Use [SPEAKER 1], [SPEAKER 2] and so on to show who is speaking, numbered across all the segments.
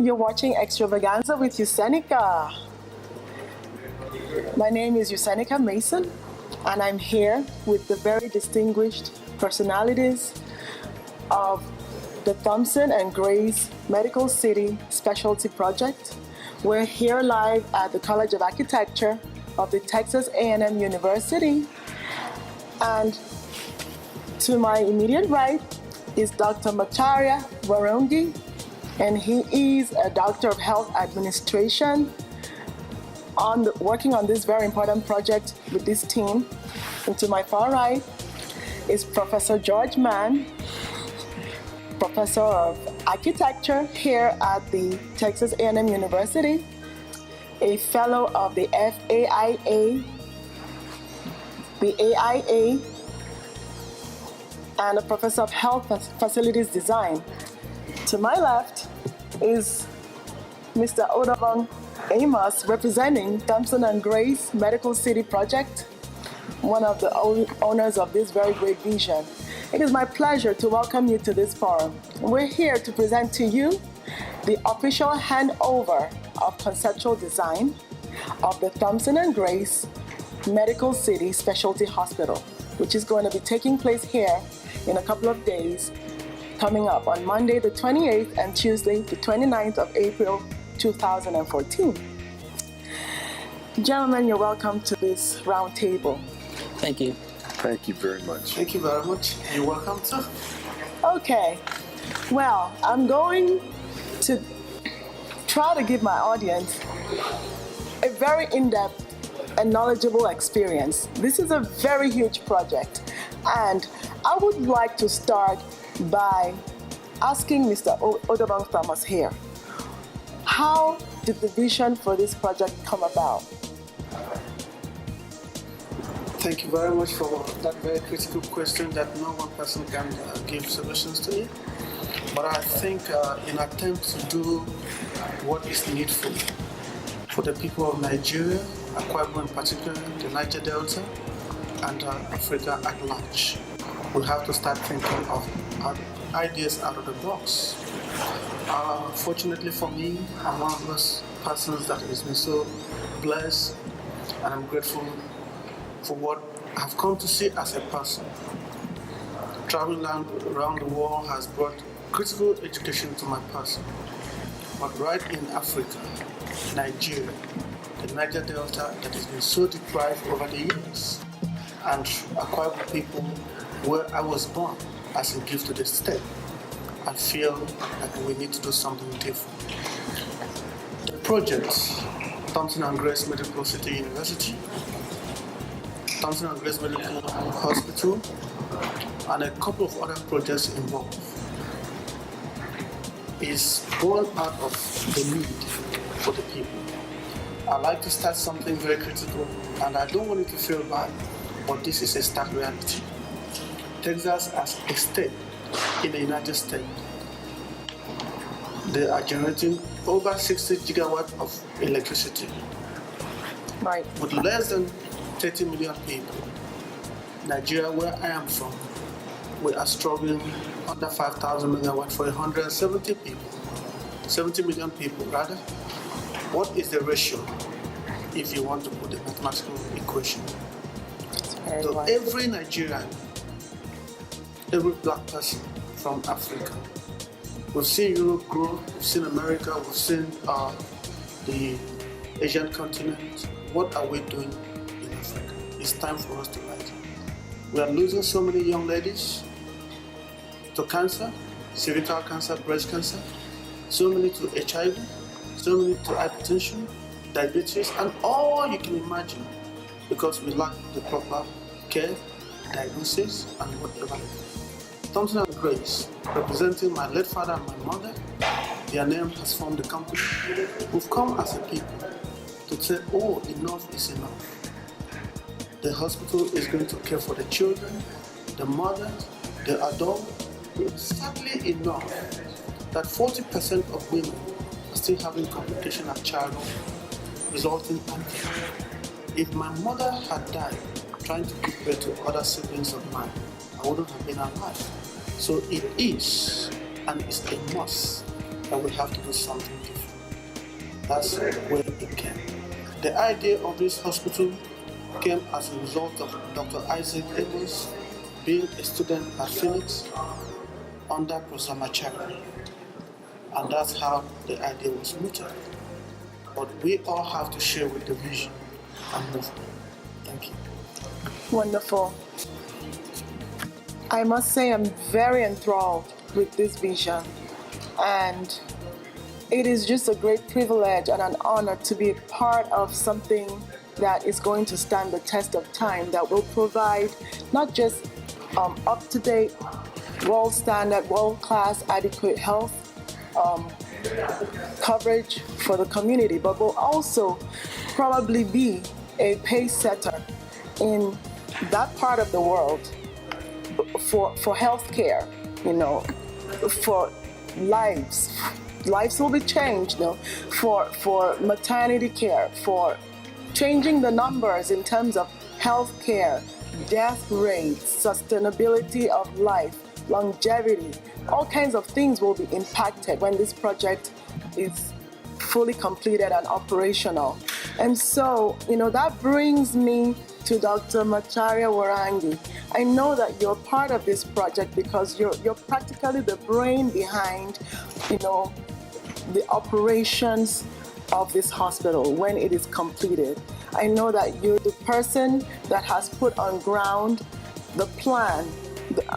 [SPEAKER 1] You're watching Extravaganza with Yusenica. My name is Yusenica Mason, and I'm here with the very distinguished personalities of the Thompson and Grace Medical City Specialty Project. We're here live at the College of Architecture of the Texas A&M University. And to my immediate right is Dr. Macharia Warungi, and he is a Doctor of Health Administration working on this very important project with this team. And to my far right is Professor George Mann, Professor of Architecture here at the Texas A&M University, a Fellow of the FAIA, the AIA, and a Professor of Health Facilities Design. To my left is Mr. Odabong Amos, representing Thompson and Grace Medical City Project, one of the owners of this very great vision. It is my pleasure to welcome you to this forum. We're here to present to you the official handover of conceptual design of the Thompson and Grace Medical City Specialty Hospital, which is going to be taking place here in a couple of days, coming up on Monday the 28th and Tuesday the 29th of April 2014. Gentlemen, you're welcome to this round table.
[SPEAKER 2] Thank you.
[SPEAKER 3] Thank you very much.
[SPEAKER 4] Thank you very much. You're welcome, sir.
[SPEAKER 1] Okay, well, I'm going to try to give my audience a very in-depth and knowledgeable experience. This is a very huge project, and I would like to start by asking Mr. Odabong Thomas here, how did the vision for this project come about?
[SPEAKER 4] Thank you very much for that very critical question that no one person can give solutions to it. But I think in attempt to do what is needful for the people of Nigeria, Akwa Ibom in particular, the Niger Delta, and Africa at large, we have to start thinking of ideas out of the box. Fortunately for me, I'm one of those persons that has been so blessed, and I'm grateful for what I've come to see as a person. Traveling around the world has brought critical education to my person. But right in Africa, Nigeria, the Niger Delta that has been so deprived over the years, and Akwa Ibom people where I was born as a gift to the state, I feel that we need to do something different. The project, Thompson and Grace Medical City University, Thompson and Grace Medical Hospital, and a couple of other projects involved, is born out of the need for the people. I like to start something very critical, and I don't want it to feel bad, but this is a stark reality. Texas as a state in the United States, they are generating over 60 gigawatts of electricity.
[SPEAKER 1] Right.
[SPEAKER 4] With less than 30 million people. Nigeria, where I am from, we are struggling under 5,000 megawatts for 170 people. 70 million people, rather. What is the ratio if you want to put the mathematical equation? So every Nigerian, every black person from Africa, we've seen Europe grow, we've seen America, we've seen the Asian continent. What are we doing in Africa? It's time for us to rise. We are losing so many young ladies to cancer, cervical cancer, breast cancer, so many to HIV, so many to hypertension, diabetes, and all you can imagine, because we lack the proper care, diagnosis, and whatever. Thompson and Grace, representing my late father and my mother, their name has formed the company. We've come as a people to say, oh, enough is enough. The hospital is going to care for the children, the mothers, the adults. Sadly enough, that 40% of women are still having complications at childhood, resulting in death. If my mother had died trying to give birth to other siblings of mine, I wouldn't have been alive. So it is, and it's a must and we have to do something different. That's where it came. The idea of this hospital came as a result of Dr. Isaac Amos being a student at Phoenix under Professor Machari. And that's how the idea was mooted. But we all have to share with the vision and movement. Thank you.
[SPEAKER 1] Wonderful. I must say I'm very enthralled with this vision, and it is just a great privilege and an honor to be a part of something that is going to stand the test of time, that will provide not just up-to-date, world standard, world-class, adequate health coverage for the community, but will also probably be a pace setter in that part of the world for healthcare, for lives. Lives will be changed, for maternity care, for changing the numbers in terms of healthcare, death rates, sustainability of life, longevity. All kinds of things will be impacted when this project is fully completed and operational. And so, that brings me to Dr. Macharia Warangi. I know that you're part of this project because you're practically the brain behind, the operations of this hospital when it is completed. I know that you're the person that has put on ground the plan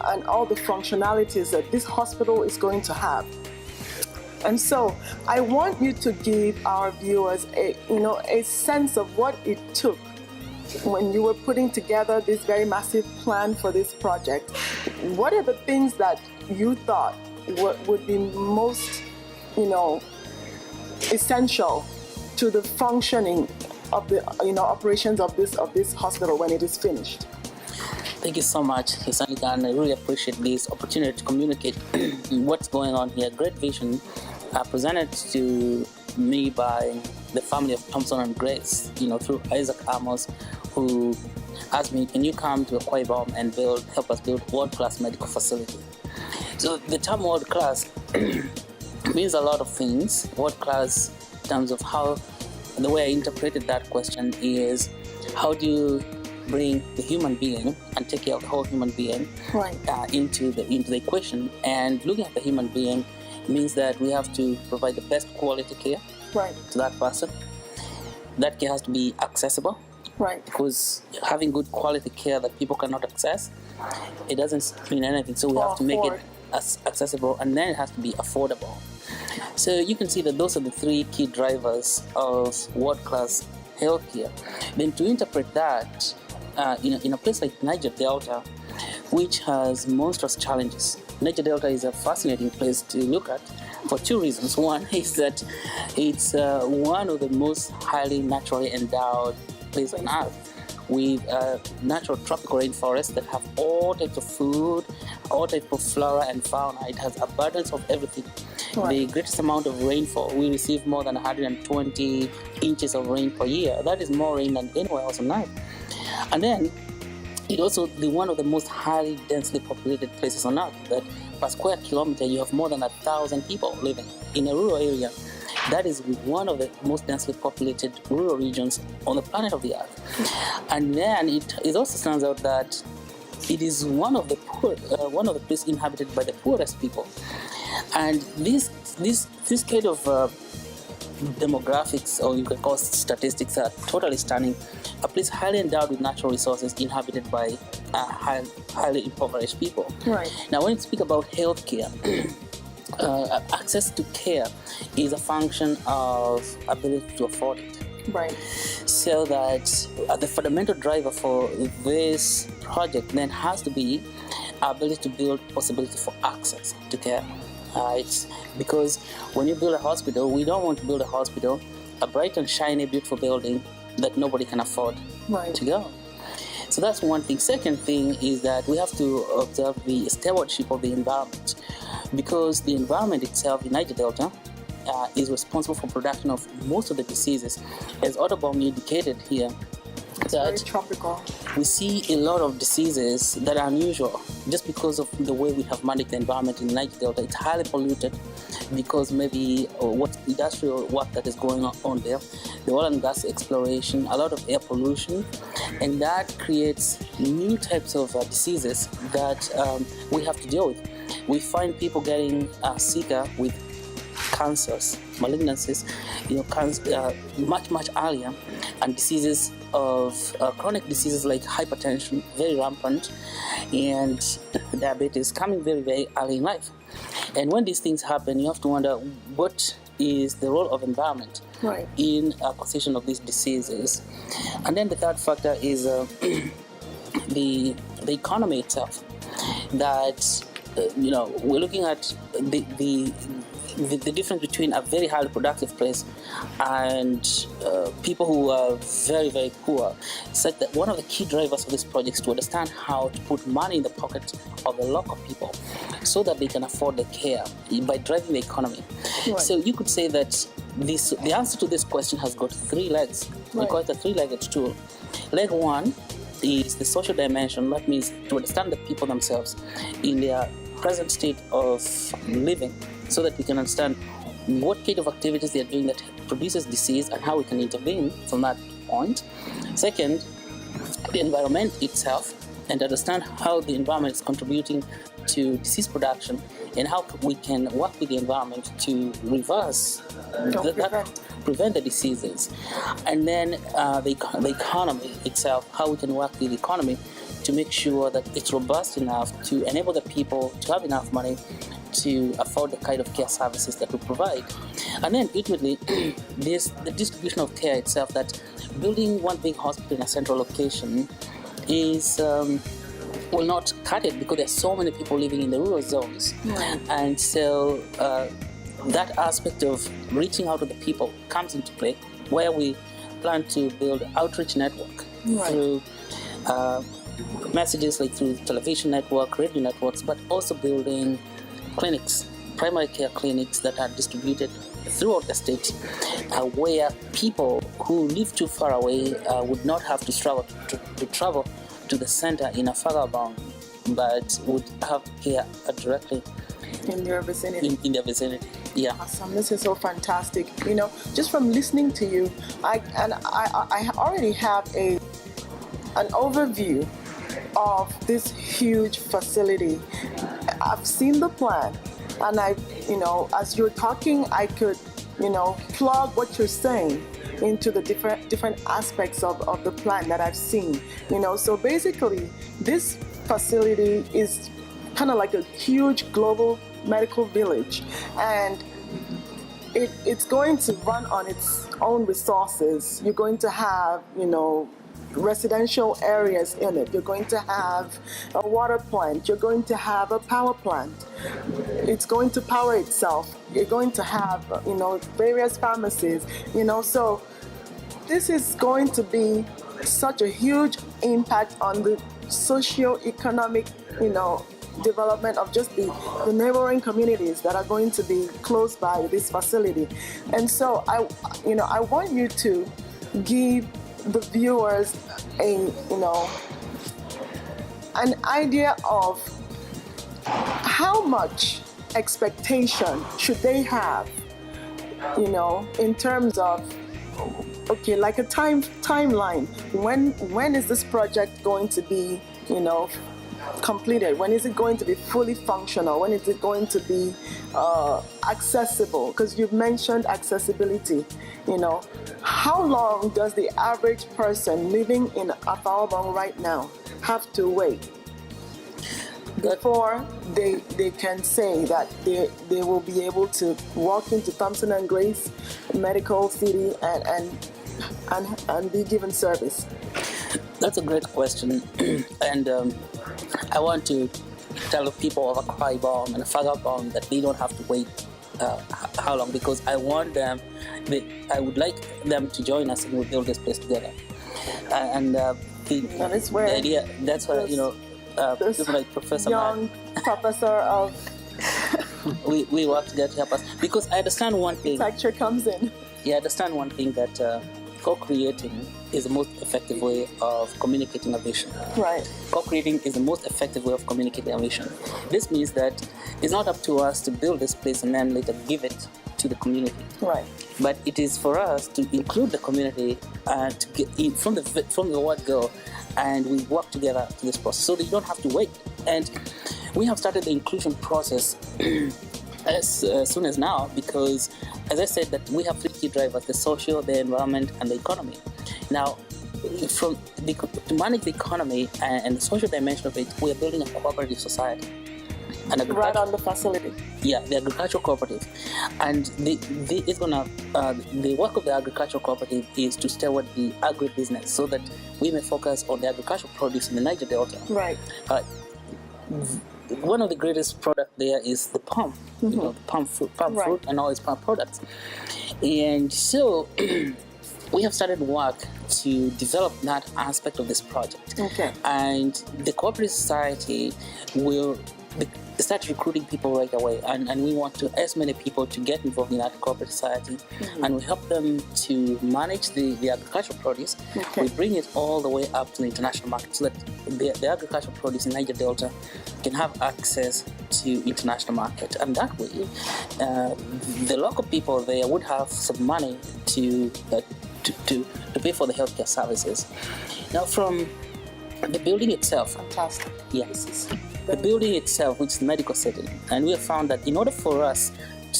[SPEAKER 1] and all the functionalities that this hospital is going to have. And so I want you to give our viewers a sense of what it took when you were putting together this very massive plan for this project. What are the things that you thought would be most, essential to the functioning of the operations of this hospital when it is finished?
[SPEAKER 2] Thank you so much, Hisanika, and I really appreciate this opportunity to communicate what's going on here. Great vision presented to me by the family of Thompson and Grace, through Isaac Amos, who asked me, can you come to Akwa Ibom and help us build world-class medical facility? So the term world-class means a lot of things. World-class in terms of how, the way I interpreted that question is, how do you bring the human being and take care of the whole human being into the equation? And looking at the human being means that we have to provide the best quality care to that person. That care has to be accessible, because having good quality care that people cannot access, it doesn't mean anything. So we have to make it as accessible, and then it has to be affordable. So you can see that those are the three key drivers of world-class healthcare. Then to interpret that in a place like Niger Delta, which has monstrous challenges. Niger Delta is a fascinating place to look at for two reasons. One is that it's one of the most highly naturally endowed places on earth, with natural tropical rainforests that have all types of food, all types of flora and fauna. It has abundance of everything. The greatest amount of rainfall, we receive more than 120 inches of rain per year. That is more rain than anywhere else on earth. And then it also one of the most highly densely populated places on earth, that per square kilometer you have more than 1,000 people living in a rural area. That is one of the most densely populated rural regions on the planet of the earth. And then it also stands out that it is one of the places inhabited by the poorest people. And this kind of demographics, or you can call statistics, are totally stunning. A place highly endowed with natural resources, inhabited by highly impoverished people. Now, when you speak about healthcare, access to care is a function of ability to afford it. So that the fundamental driver for this project then has to be ability to build possibility for access to care. Because when you build a hospital, we don't want to build a bright and shiny, beautiful building that nobody can afford to go. So that's one thing. Second thing is that we have to observe the stewardship of the environment, because the environment itself in Niger Delta is responsible for production of most of the diseases. As Otterbaum indicated here,
[SPEAKER 1] Very tropical.
[SPEAKER 2] We see a lot of diseases that are unusual just because of the way we have managed the environment in Niger Delta. It's highly polluted because maybe what industrial work that is going on there, the oil and gas exploration, a lot of air pollution, and that creates new types of diseases that we have to deal with. We find people getting sicker with cancers, malignancies, much earlier, and diseases of chronic diseases like hypertension, very rampant, and diabetes coming very early in life. And when these things happen, you have to wonder what is the role of environment in causation of these diseases. And then the third factor is the economy itself. That we're looking at the difference between a very highly productive place and people who are very poor. Such that one of the key drivers of this project is to understand how to put money in the pocket of the local people so that they can afford the care by driving the economy. Right. So you could say that the answer to this question has got three legs. We call it a three-legged stool. Leg one is the social dimension. That means to understand the people themselves in their present state of living, so that we can understand what kind of activities they are doing that produces disease and how we can intervene from that point. Second, the environment itself, and understand how the environment is contributing to disease production and how we can work with the environment to reverse prevent the diseases. And then the economy itself, how we can work with the economy to make sure that it's robust enough to enable the people to have enough money to afford the kind of care services that we provide. And then ultimately, the distribution of care itself, that building one big hospital in a central location is will not cut it, because there's so many people living in the rural zones. Right. And so that aspect of reaching out to the people comes into play, where we plan to build outreach network through messages like through television network, radio networks, but also building clinics, primary care clinics that are distributed throughout the state, where people who live too far away would not have to travel to the center in a Fagabang, but would have care directly
[SPEAKER 1] in their vicinity.
[SPEAKER 2] In their vicinity, yeah.
[SPEAKER 1] Awesome. This is so fantastic. Just from listening to you, I already have an overview of this huge facility. I've seen the plan, and as you're talking, I could, plug what you're saying into the different aspects of the plan that I've seen. So basically, this facility is kind of like a huge global medical village, and it's going to run on its own resources. You're going to have, residential areas in it. You're going to have a water plant. You're going to have a power plant. It's going to power itself. You're going to have, various pharmacies, so this is going to be such a huge impact on the socio-economic, development of just the neighboring communities that are going to be close by this facility. And so I want you to give the viewers an idea of how much expectation should they have, in terms of, okay, like a timeline. When is this project going to be, completed? When is it going to be fully functional? When is it going to be accessible? Because you've mentioned accessibility. How long does the average person living in Afalbong right now have to wait before they can say that they will be able to walk into Thompson and Grace Medical City and be given service?
[SPEAKER 2] That's a great question, and I want to tell the people of Akwa Ibom and Fagabong that they don't have to wait how long, because I want them. I would like them to join us and we'll build this place together. The idea. That's why people like Professor
[SPEAKER 1] young professor of
[SPEAKER 2] we work together to help us, because I understand one thing.
[SPEAKER 1] Architecture comes in.
[SPEAKER 2] Yeah, I understand one thing, that co-creating is the most effective way of communicating a vision.
[SPEAKER 1] Right.
[SPEAKER 2] Co-creating is the most effective way of communicating a vision. This means that it's not up to us to build this place and then later give it to the community.
[SPEAKER 1] Right.
[SPEAKER 2] But it is for us to include the community and to get in from the word go, and we work together to this process so that you don't have to wait. And we have started the inclusion process as soon as now, because as I said, that we have three key drivers: the social, the environment, and the economy. Now, to manage the economy and the social dimension of it, we are building a cooperative society.
[SPEAKER 1] Right on the facility.
[SPEAKER 2] Yeah, the agricultural cooperative, and the work of the agricultural cooperative is to steward the agribusiness so that we may focus on the agricultural produce in the Niger Delta.
[SPEAKER 1] Right.
[SPEAKER 2] One of the greatest products there is the palm, the palm fruit, and all its palm products, and so we have started work to develop that aspect of this project.
[SPEAKER 1] Okay.
[SPEAKER 2] And the cooperative society will start recruiting people right away, and we want as many people to get involved in that cooperative society, and we help them to manage the agricultural produce.
[SPEAKER 1] Okay.
[SPEAKER 2] We bring it all the way up to the international market so that the agricultural produce in Niger Delta can have access to international market, and that way the local people there would have some money to pay for the healthcare services. Now, from the building itself.
[SPEAKER 1] Fantastic.
[SPEAKER 2] Yes. The building itself, which is the medical setting, and we have found that in order for us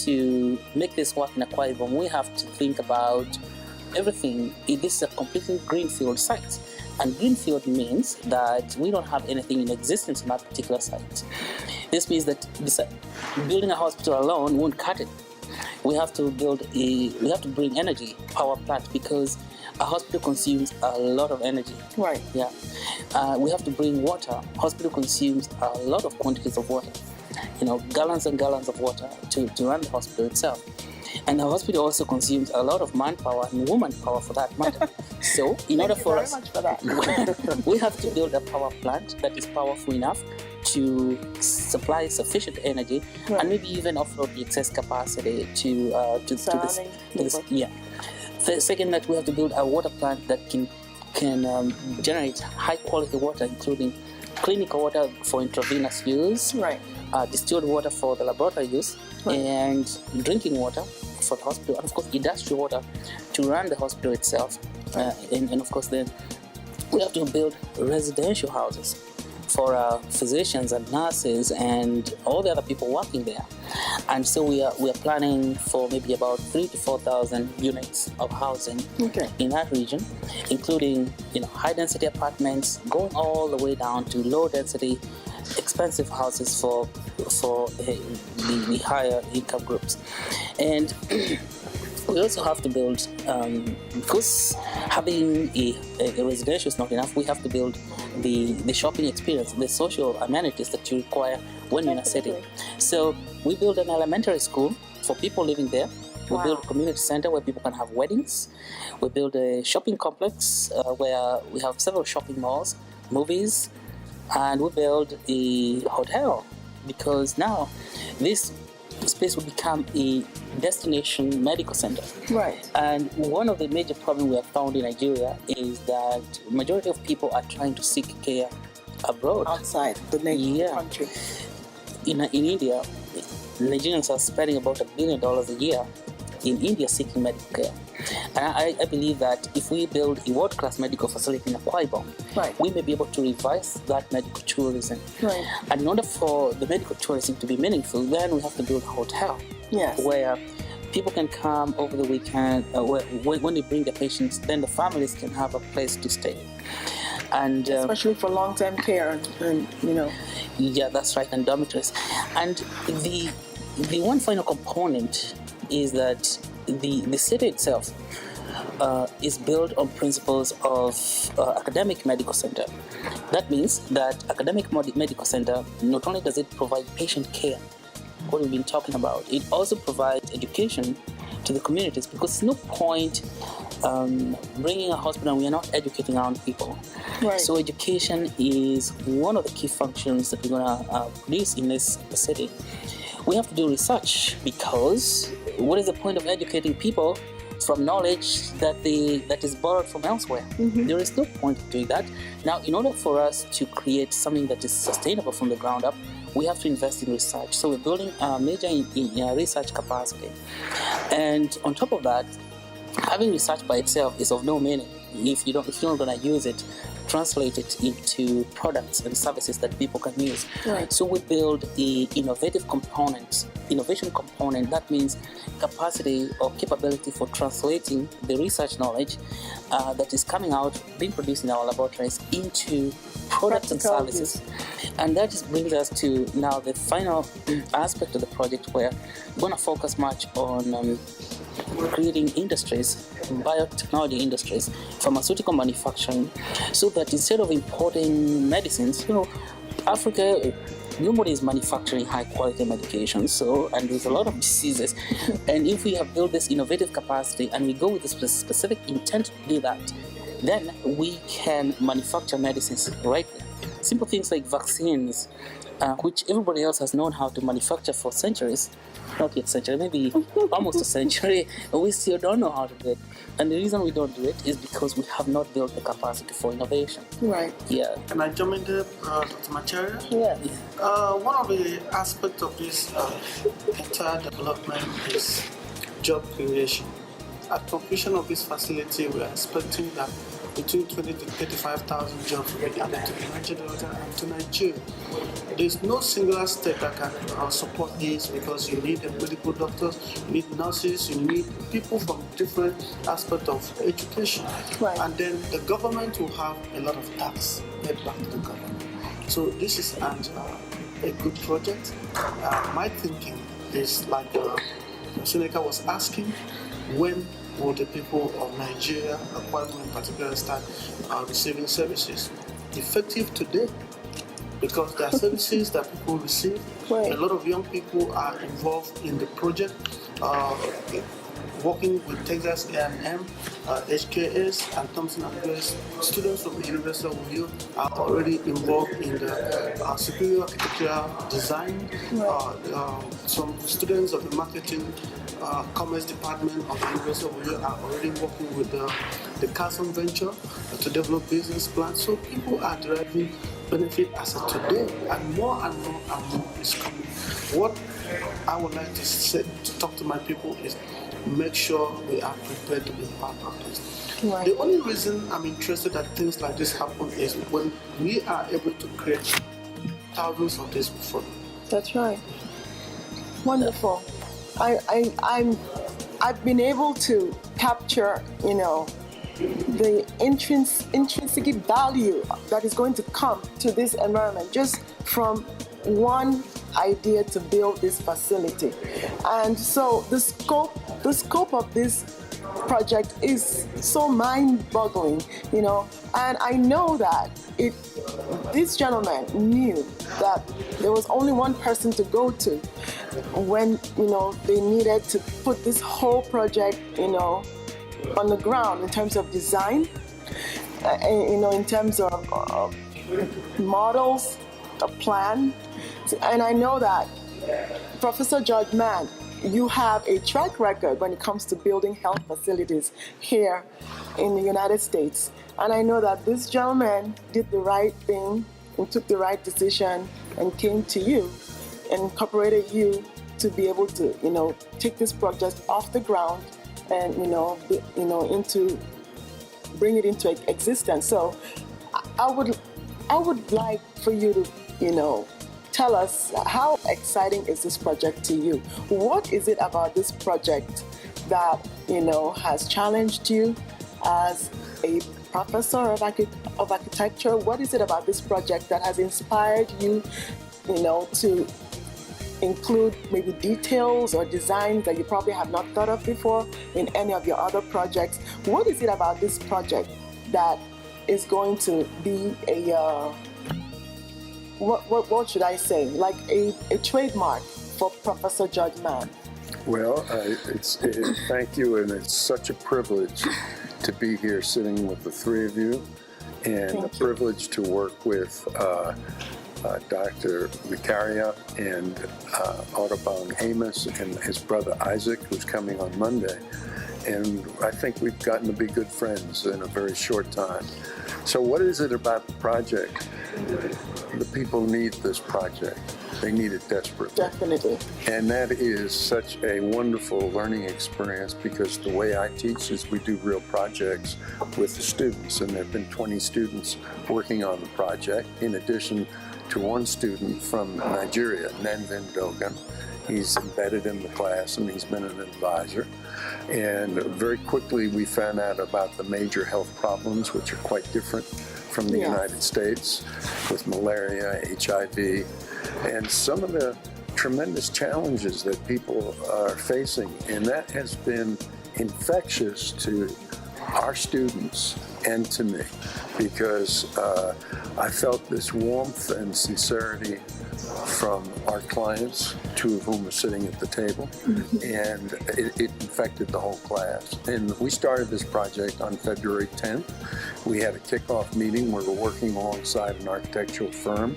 [SPEAKER 2] to make this work in Akwa Ibom, we have to think about everything. This is a completely greenfield site, and greenfield means that we don't have anything in existence on that particular site. This means that building a hospital alone won't cut it. We have to bring energy, power plant, because a hospital consumes a lot of energy.
[SPEAKER 1] Right.
[SPEAKER 2] Yeah. We have to bring water. Hospital consumes a lot of quantities of water. Gallons and gallons of water to run the hospital itself. And the hospital also consumes a lot of manpower and woman power for that matter. So, in order for us, we have to build a power plant that is powerful enough to supply sufficient energy, and maybe even offload the excess capacity to this. Yeah. The second, that we have to build a water plant that can generate high quality water, including clinical water for intravenous use,
[SPEAKER 1] right,
[SPEAKER 2] distilled water for the laboratory use, right, and drinking water for the hospital, and of course industrial water to run the hospital itself. And of course then we have to build residential houses for physicians and nurses and all the other people working there. And so we are planning for maybe about 3,000 to 4,000 units of housing in that region, including high density apartments, going all the way down to low density, expensive houses for the higher income groups. And we also have to build, because having a residential is not enough, we have to build the shopping experience, the social amenities that you require when you're in a city. So we build an elementary school for people living there. We build a community center where people can have weddings. We build a shopping complex where we have several shopping malls, movies, and we build a hotel, because now this space will become a destination medical center. Right. And one of the major problems we have found in Nigeria is that majority of people are trying to seek care abroad. Outside the country. In India, Nigerians are spending about $1 billion a year in India seeking medical care. And I believe that if we build a world-class medical facility in Akwa Ibom, we may be able to revise that medical tourism. Right. And in order for the medical tourism to be meaningful, then we have to build a hotel where people can come over the weekend. When they bring their patients, then the families can have a place to stay. And especially for long-term care, and Yeah, that's right, and dormitories. And the one final component is that the city itself is built on principles of academic medical center. That means that academic medical center, not only does it provide patient care, what we've been talking about, it also provides education to the communities, because there's no point bringing a hospital and we are not educating our own people. Right. So education is one of the key functions that we're going to produce in this city. We have to do research, because what is the point of educating people from knowledge that is borrowed from elsewhere. There is no point in doing that. Now, in order for us to create something that is sustainable from the ground up, we have to invest in research. So we're building a major in research capacity. And on top of that, having research by itself is of no meaning if you're not going to use it, translate it into products and services that people can use.
[SPEAKER 1] Right.
[SPEAKER 2] So we build the innovation component. That means capacity or capability for translating the research knowledge that is coming out, being produced in our laboratories, into products and services. And that just brings us to now the final aspect of the project, where we're going to focus much on creating industries, biotechnology industries, pharmaceutical manufacturing, so that instead of importing medicines, Africa, nobody is manufacturing high quality medications, and there's a lot of diseases. And if we have built this innovative capacity and we go with a specific intent to do that, then we can manufacture medicines right there. Simple things like vaccines, which everybody else has known how to manufacture for centuries. Not yet century, maybe almost a century, but we still don't know how to do it. And the reason we don't do it is because we have not built the capacity for innovation.
[SPEAKER 1] Right.
[SPEAKER 2] Yeah.
[SPEAKER 4] Can I jump in there, Dr. Macharia?
[SPEAKER 1] Yes.
[SPEAKER 4] One of the aspects of this entire development is job creation. At completion of this facility, we are expecting that between 20 to 35,000 jobs will be added to the Niger Delta and to Nigeria. There's no singular state that can support this, because you need medical doctors, you need nurses, you need people from different aspects of education.
[SPEAKER 1] Right.
[SPEAKER 4] And then the government will have a lot of tax paid back to the government. So this is a good project. My thinking is like Seneca was asking, when will the people of Nigeria, Akwa in particular, start receiving services? Effective today, because there are services that people receive.
[SPEAKER 1] Right.
[SPEAKER 4] A lot of young people are involved in the project, working with Texas A&M, HKS, and Thompson and Grace. Students from the University of Ohio are already involved in the superior architectural design. Some students of the marketing commerce department of the University of Ohio are already working with the Carson Venture to develop business plans. So people are deriving benefit as of today, and more and more is coming. What I would like to say, to talk to my people, is make sure we are prepared to be part of this.
[SPEAKER 1] Right.
[SPEAKER 4] The only reason I'm interested that things like this happen is when we are able to create thousands of these before.
[SPEAKER 1] That's right. Wonderful. I've been able to capture, the intrinsic value that is going to come to this environment just from one idea to build this facility. And so the scope of this project is so mind-boggling, and I know that this gentleman knew that there was only one person to go to when they needed to put this whole project on the ground in terms of design, in terms of models, a plan. And I know that Professor George Mann, you have a track record when it comes to building health facilities here in the United States. And I know that this gentleman did the right thing and took the right decision and came to you and incorporated you to be able to, take this project off the ground and, into bring it into existence. So I would like for you to, tell us, how exciting is this project to you? What is it about this project that, has challenged you as a professor of architecture? What is it about this project that has inspired you, to include maybe details or designs that you probably have not thought of before in any of your other projects? What is it about this project that is going to be what should I say, like a trademark for Professor George Mann?
[SPEAKER 3] Well, thank you, and it's such a privilege to be here sitting with the three of you, and a privilege to work with Dr. Vicaria and Audubon Amos and his brother Isaac, who's coming on Monday. and I think we've gotten to be good friends in a very short time. So what is it about the project? The people need this project. They need it desperately.
[SPEAKER 1] Definitely.
[SPEAKER 3] And that is such a wonderful learning experience, because the way I teach is we do real projects with the students, and there have been 20 students working on the project, in addition to one student from Nigeria, Nenvin Dogan. He's embedded in the class, and he's been an advisor. And very quickly we found out about the major health problems, which are quite different from the United States, with malaria, HIV, and some of the tremendous challenges that people are facing. And that has been infectious to our students and to me, because I felt this warmth and sincerity from our clients, two of whom are sitting at the table, and it infected the whole class. And we started this project on February 10th. We had a kickoff meeting where we're working alongside an architectural firm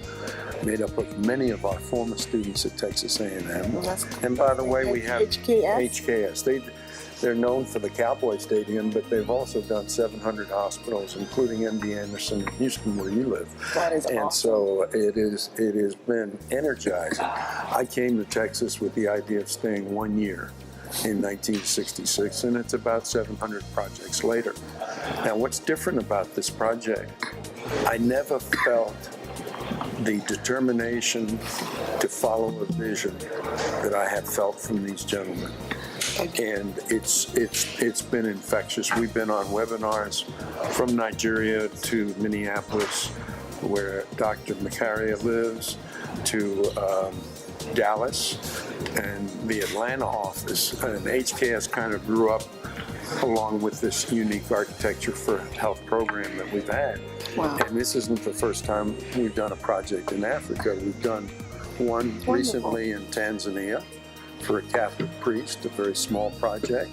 [SPEAKER 3] made up of many of our former students at Texas A&M. And by the way, we have HKS. They're known for the Cowboy Stadium, but they've also done 700 hospitals, including MD Anderson in Houston, where you live.
[SPEAKER 1] That is awesome.
[SPEAKER 3] And so it has been energizing. I came to Texas with the idea of staying 1 year in 1966, and it's about 700 projects later. Now, what's different about this project, I never felt the determination to follow a vision that I have felt from these gentlemen. And it's been infectious. We've been on webinars from Nigeria to Minneapolis, where Dr. Makaria lives, to Dallas, and the Atlanta office. And HKS kind of grew up along with this unique architecture for health program that we've had.
[SPEAKER 1] Wow.
[SPEAKER 3] And this isn't the first time we've done a project in Africa. We've done one recently in Tanzania for a Catholic priest, a very small project.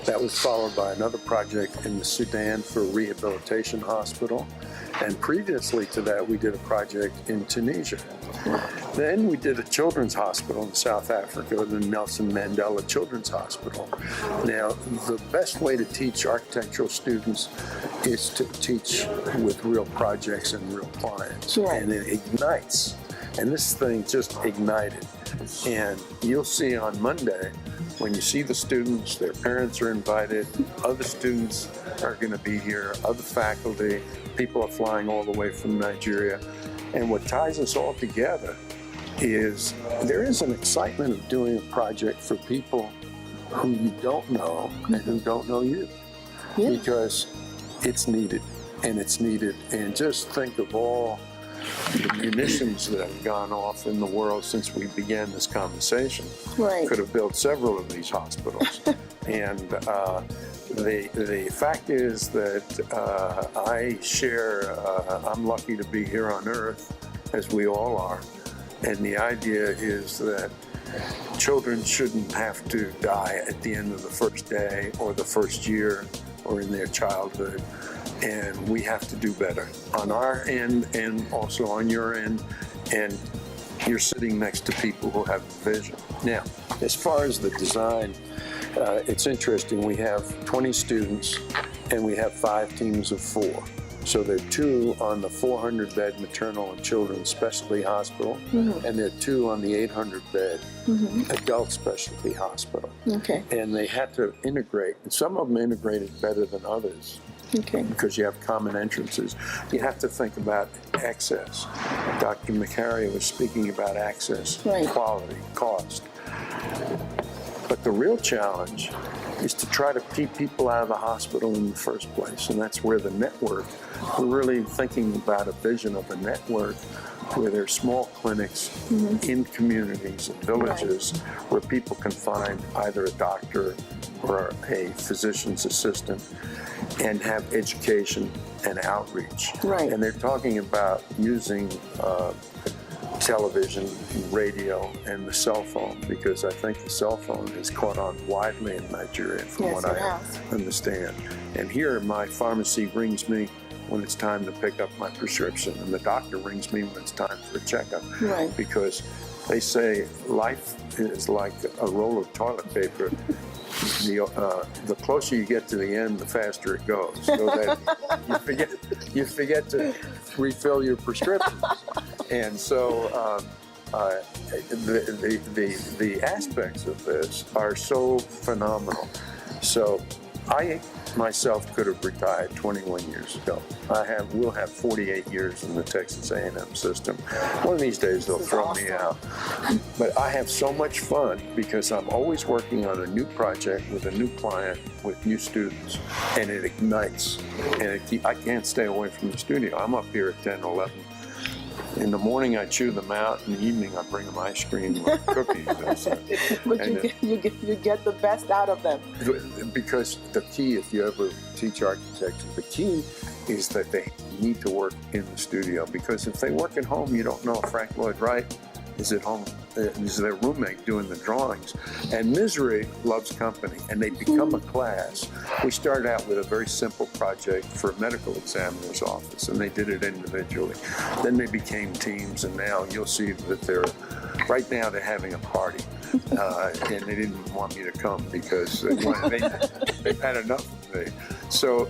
[SPEAKER 3] That was followed by another project in the Sudan for a rehabilitation hospital. And previously to that, we did a project in Tunisia. Then we did a children's hospital in South Africa, the Nelson Mandela Children's Hospital. Now, the best way to teach architectural students is to teach with real projects and real clients.
[SPEAKER 1] Right.
[SPEAKER 3] And it ignites. And this thing just ignited. And you'll see on Monday, when you see the students, their parents are invited, other students are going to be here, other faculty, people are flying all the way from Nigeria. And what ties us all together is there is an excitement of doing a project for people who you don't know and who don't know you.
[SPEAKER 1] Yeah.
[SPEAKER 3] Because it's needed, and it's needed. And just think of all the munitions that have gone off in the world since we began this conversation.
[SPEAKER 1] Right.
[SPEAKER 3] Could have built several of these hospitals. And the fact is that I'm lucky to be here on Earth, as we all are. And the idea is that children shouldn't have to die at the end of the first day or the first year or in their childhood. And we have to do better on our end and also on your end. And you're sitting next to people who have a vision. Now, as far as the design, it's interesting. We have 20 students and we have 5 teams of 4. So there are 2 on the 400-bed maternal and children's specialty hospital, and there are 2 on the 800-bed adult specialty hospital.
[SPEAKER 1] Okay.
[SPEAKER 3] And they had to integrate. And some of them integrated better than others.
[SPEAKER 1] Okay.
[SPEAKER 3] Because you have common entrances. You have to think about access. Dr. Makaria was speaking about access,
[SPEAKER 1] right.
[SPEAKER 3] Quality, cost. But the real challenge is to try to keep people out of the hospital in the first place. And that's where the network, we're really thinking about a vision of a network where there are small clinics in communities and villages where people can find either a doctor or a physician's assistant and have education and outreach.
[SPEAKER 1] Right.
[SPEAKER 3] And they're talking about using television, radio, and the cell phone, because I think the cell phone has caught on widely in Nigeria, from what I understand. And here, my pharmacy rings me when it's time to pick up my prescription, and the doctor rings me when it's time for a checkup.
[SPEAKER 1] Right.
[SPEAKER 3] Because They say life is like a roll of toilet paper. The closer you get to the end, the faster it goes. So that you forget to refill your prescriptions. And so the aspects of this are so phenomenal. So I myself could have retired 21 years ago. We'll have 48 years in the Texas A&M system. One of these days they'll throw me out. But I have so much fun because I'm always working on a new project with a new client, with new students, and it ignites. And I can't stay away from the studio. I'm up here at 10, 11. In the morning, I chew them out. In the evening, I bring them ice cream or cookies.
[SPEAKER 1] But you get the best out of them.
[SPEAKER 3] Because the key, if you ever teach architecture, the key is that they need to work in the studio. Because if they work at home, you don't know if Frank Lloyd Wright is at home, is their roommate doing the drawings. And misery loves company, and they become a class. We started out with a very simple project for a medical examiner's office, and they did it individually. Then they became teams, and now you'll see that right now they're having a party. And they didn't want me to come because they've had enough of me. So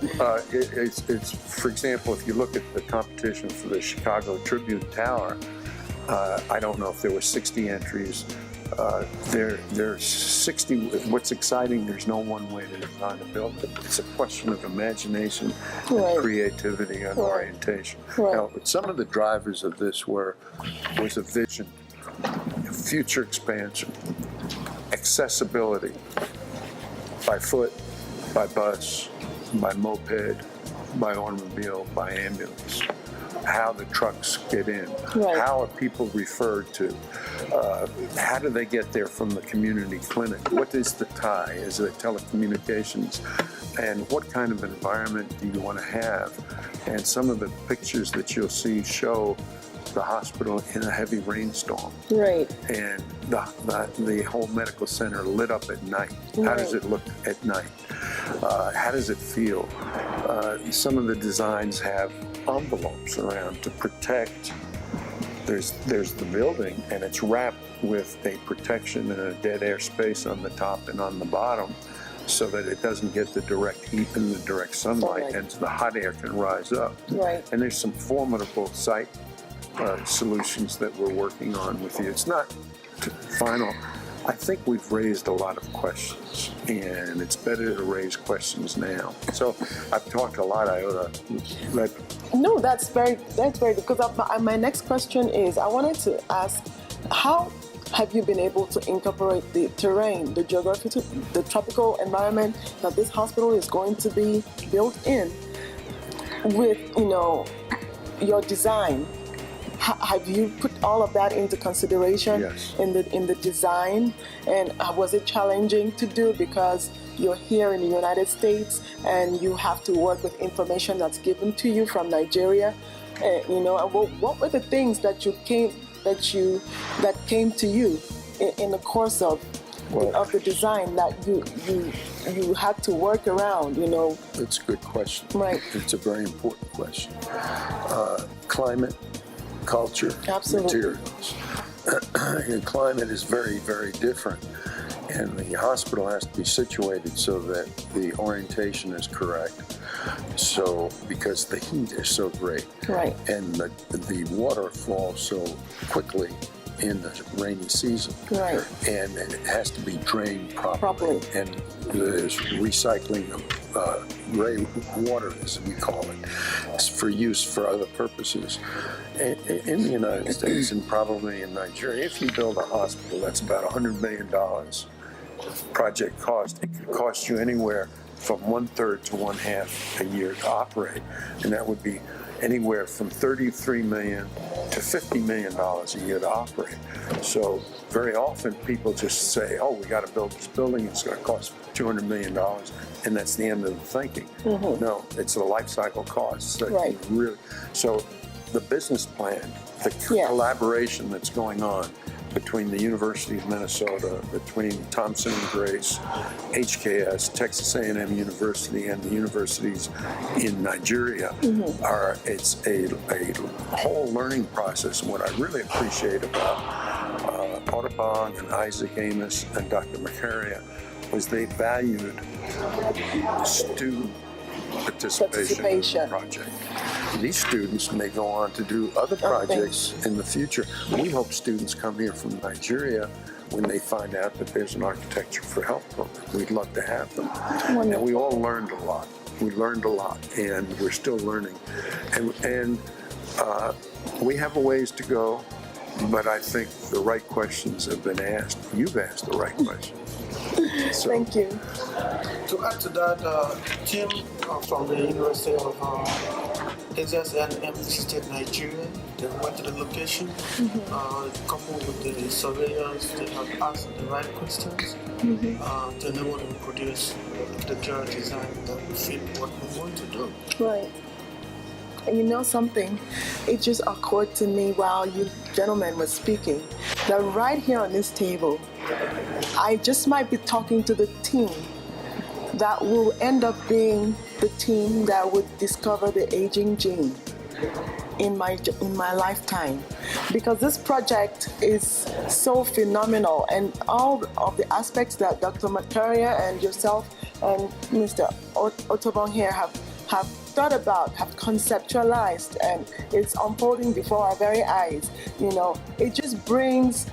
[SPEAKER 3] it's, for example, if you look at the competition for the Chicago Tribune Tower, I don't know if there were 60 entries. There's 60. What's exciting, there's no one way to design a building. It's a question of imagination, and creativity, and orientation. Now, some of the drivers of this was a vision, future expansion, accessibility, by foot, by bus, by moped, by automobile, by ambulance. How the trucks get in, how are people referred to, how do they get there from the community clinic, what is the tie, is it telecommunications, and what kind of environment do you want to have? And some of the pictures that you'll see show the hospital in a heavy rainstorm.
[SPEAKER 1] Right.
[SPEAKER 3] And the whole medical center lit up at night. How does it look at night? How does it feel? Some of the designs have envelopes around to protect. There's the building, and it's wrapped with a protection and a dead air space on the top and on the bottom, so that it doesn't get the direct heat and the direct sunlight, and the hot air can rise up.
[SPEAKER 1] Right.
[SPEAKER 3] And there's some formidable site solutions that we're working on with you. It's not final. I think we've raised a lot of questions, and it's better to raise questions now. So I've talked a lot. I ought to let.
[SPEAKER 1] No, that's very good. Because my next question is, I wanted to ask, how have you been able to incorporate the terrain, the geography, the tropical environment that this hospital is going to be built in, with your design? Have you put all of that into consideration in the design? And was it challenging to do because you're here in the United States and you have to work with information that's given to you from Nigeria? What were the things that came to you in the course of the design that you had to work around?
[SPEAKER 3] It's a good question.
[SPEAKER 1] Right.
[SPEAKER 3] It's a very important question. Climate, culture, materials. And climate is very, very different. And the hospital has to be situated so that the orientation is correct. So, because the heat is so great. Right. And the water falls so quickly in the rainy season. Right. And it has to be drained properly. And there's recycling of gray water, as we call it. It's for use for other purposes. In the United States and probably in Nigeria, if you build a hospital, that's about $100 million project cost. It could cost you anywhere from 1/3 to 1/2 a year to operate. And that would be anywhere from $33 million to $50 million a year to operate. So very often people just say, oh, we got to build this building, it's going to cost $200 million, and that's the end of the thinking. Mm-hmm. No, it's a life cycle cost. So so the business plan, the collaboration that's going on between the University of Minnesota, between Thompson and Grace, HKS, Texas A&M University, and the universities in Nigeria, it's a whole learning process. And what I really appreciate about Audubon and Isaac Amos and Dr. Macaria was they valued student participation in the project. These students may go on to do other projects in the future. We hope students come here from Nigeria when they find out that there's an architecture for health program. We'd love to have them. Wonderful. And we all learned a lot. We learned a lot, and we're still learning. And we have a ways to go, but I think the right questions have been asked. You've asked the right questions. So,
[SPEAKER 1] thank you.
[SPEAKER 4] To add to that, team from the University of Texas A&M visited Nigeria. They went to the location, coupled with the surveyors. They have asked the right questions to enable them to produce the architectural design that will fit what we want to do.
[SPEAKER 1] Right. And you know something? It just occurred to me while you gentlemen were speaking that right here on this table, I just might be talking to the team that will end up being the team that would discover the aging gene in my lifetime, because this project is so phenomenal, and all of the aspects that Dr. Macaria and yourself and Mr. Audubon here have thought about, have conceptualized, and it's unfolding before our very eyes. You know, it just brings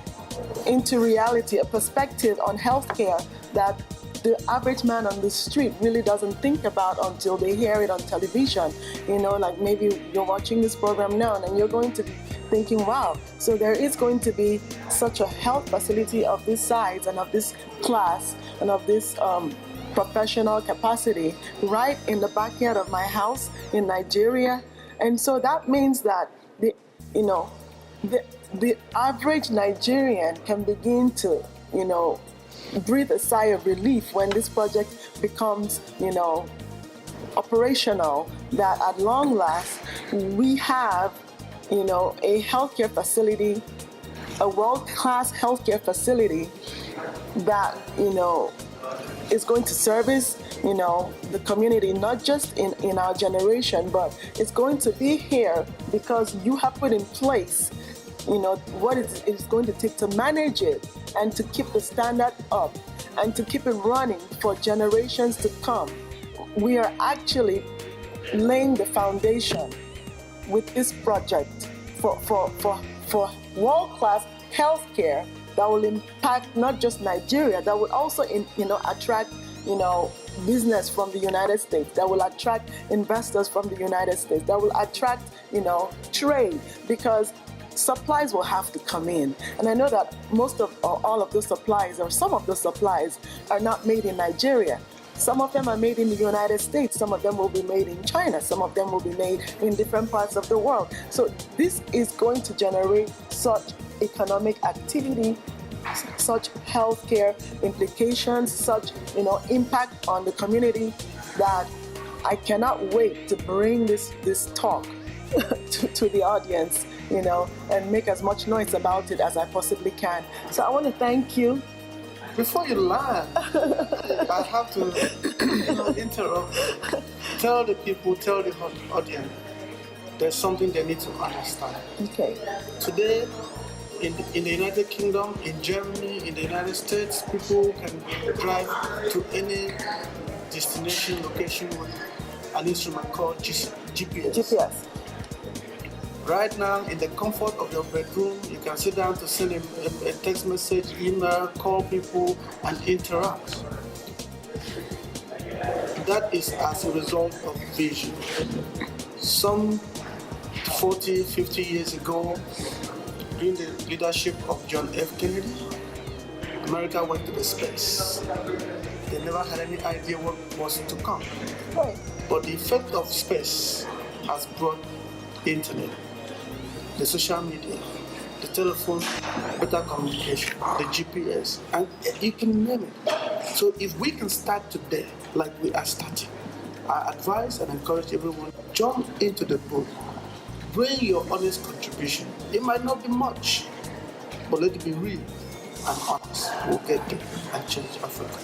[SPEAKER 1] into reality a perspective on healthcare that the average man on the street really doesn't think about until they hear it on television. You know, like maybe you're watching this program now and you're going to be thinking, wow, so there is going to be such a health facility of this size and of this class and of this professional capacity right in the backyard of my house in Nigeria. And so that means that the average Nigerian can begin to, breathe a sigh of relief when this project becomes, operational, that at long last we have, a healthcare facility, a world-class healthcare facility that, is going to service, the community, not just in our generation, but it's going to be here because you have put in place, what it's going to take to manage it and to keep the standard up and to keep it running for generations to come. We are actually laying the foundation with this project for world-class healthcare that will impact not just Nigeria, that will also attract business from the United States, that will attract investors from the United States, that will attract trade, because supplies will have to come in. And I know that most of all of those supplies, or some of those supplies, are not made in Nigeria. Some of them are made in the United States, some of them will be made in China, some of them will be made in different parts of the world. So this is going to generate such economic activity, such healthcare implications, such impact on the community, that I cannot wait to bring this talk to the audience, and make as much noise about it as I possibly can. So I want to thank you.
[SPEAKER 4] Before you land, I have to interrupt. Tell the people, tell the audience, there's something they need to understand.
[SPEAKER 1] Okay.
[SPEAKER 4] Today, in the United Kingdom, in Germany, in the United States, people can drive to any destination, location with an instrument called GPS. Right now, in the comfort of your bedroom, you can sit down to send a text message, email, call people, and interact. That is as a result of vision. Some 40, 50 years ago, during the leadership of John F. Kennedy, America went to the space. They never had any idea what was to come.
[SPEAKER 1] Right.
[SPEAKER 4] But the effect of space has brought the internet, the social media, the telephone, better communication, the GPS, and you can name it. So if we can start today, like we are starting, I advise and encourage everyone, jump into the boat. Bring your honest contribution. It might not be much, but let it be real and honest. We'll get there and change Africa.